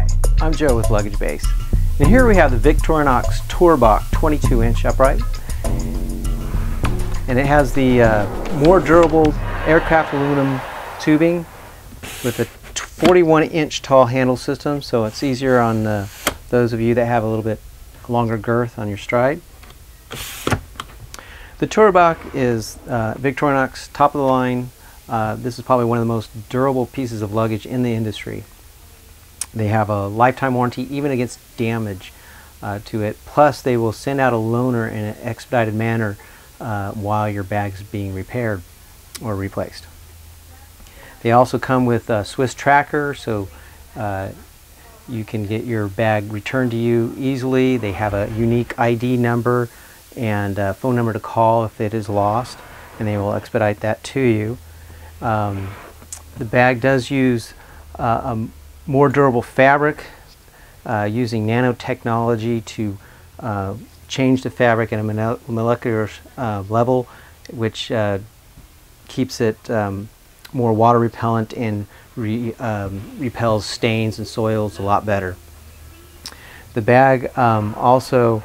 Hi, I'm Joe with Luggage Base, and here we have the Victorinox Tourbach 22-inch upright, and it has the more durable aircraft aluminum tubing with a 41-inch tall handle system, so it's easier on those of you that have a little bit longer girth on your stride. The Tourbach is Victorinox top of the line. This is probably one of the most durable pieces of luggage in the industry. They have a lifetime warranty even against damage to it. Plus they will send out a loaner in an expedited manner while your bag's being repaired or replaced. They also come with a Swiss tracker, so you can get your bag returned to you easily. They have a unique ID number and a phone number to call if it is lost, and they will expedite that to you. The bag does use a more durable fabric using nanotechnology to change the fabric at a molecular level, which keeps it more water repellent and repels stains and soils a lot better. The bag also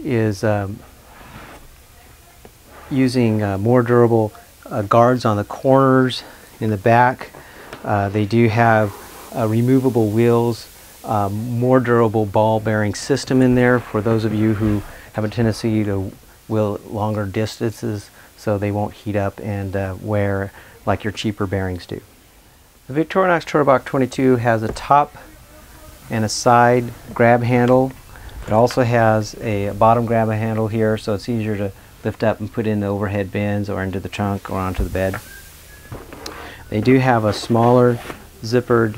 is using more durable guards on the corners in the back. They do have removable wheels, more durable ball bearing system in there for those of you who have a tendency to wheel longer distances, so they won't heat up and wear like your cheaper bearings do. The Victorinox Tourbach 22 has a top and a side grab handle. It also has a bottom grab handle here, so it's easier to lift up and put in the overhead bins or into the trunk or onto the bed. They do have a smaller zippered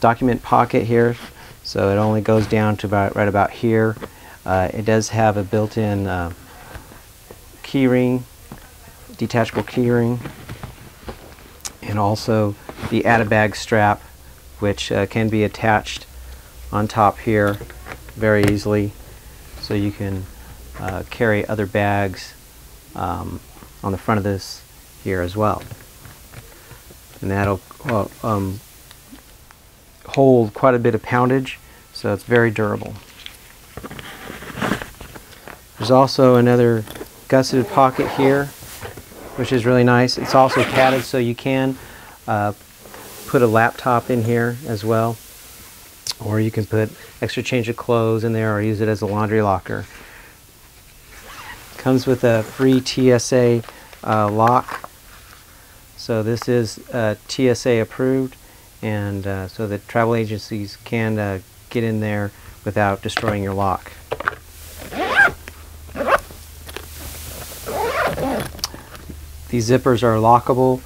document pocket here, so it only goes down to right about here. It does have a built-in key ring, detachable key ring, and also the add-a-bag strap, which can be attached on top here very easily, so you can carry other bags on the front of this here as well. And that'll hold quite a bit of poundage, so it's very durable. There's also another gusseted pocket here, which is really nice. It's also padded, so you can put a laptop in here as well, or you can put extra change of clothes in there or use it as a laundry locker. Comes with a free TSA lock, so this is TSA approved, and so that travel agencies can get in there without destroying your lock. These zippers are lockable.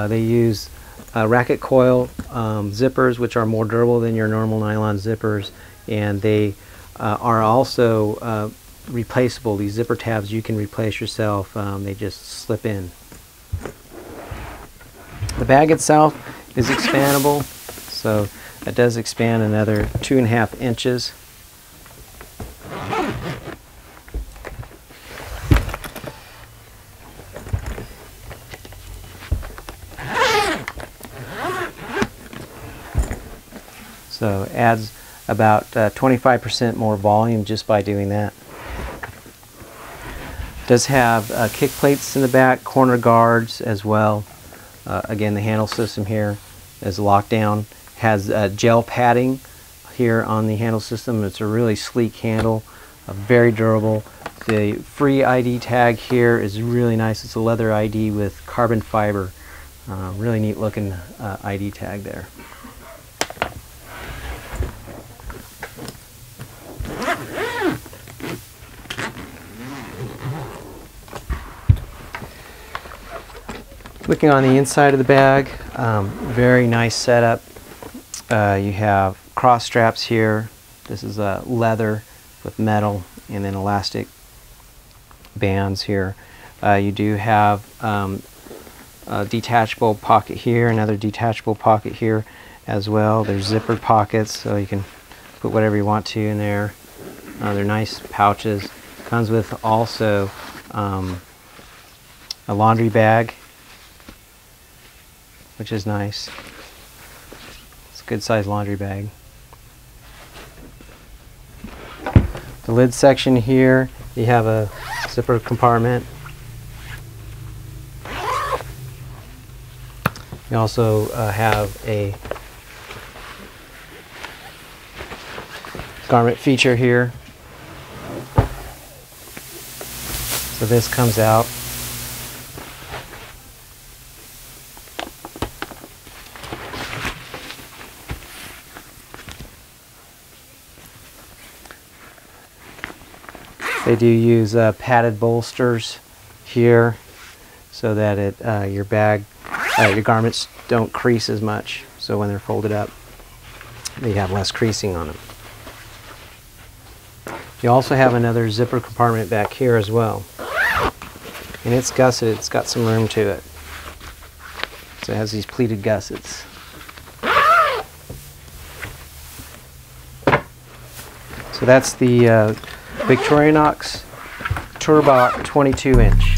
They use racket coil zippers, which are more durable than your normal nylon zippers, and they are also replaceable. These zipper tabs you can replace yourself. They just slip in. The bag itself is expandable, so it does expand another 2.5 inches. So it adds about 25% more volume just by doing that. It does have kick plates in the back, corner guards as well. Again, the handle system here is locked down. Has gel padding here on the handle system. It's a really sleek handle, very durable. The free ID tag here is really nice. It's a leather ID with carbon fiber. Really neat looking ID tag there. Looking on the inside of the bag, very nice setup. You have cross straps here. This is leather with metal, and then elastic bands here. You do have a detachable pocket here, another detachable pocket here as well. There's zippered pockets, so you can put whatever you want to in there. They're nice pouches. Comes with also a laundry bag, which is nice. It's good sized laundry bag. The lid section here, you have a zipper compartment. You also have a garment feature here. So this comes out. They do use padded bolsters here so that your garments don't crease as much. So when they're folded up, they have less creasing on them. You also have another zipper compartment back here as well. And it's gusseted, it's got some room to it. So it has these pleated gussets. So that's the Victorinox Tourbach 22-inch.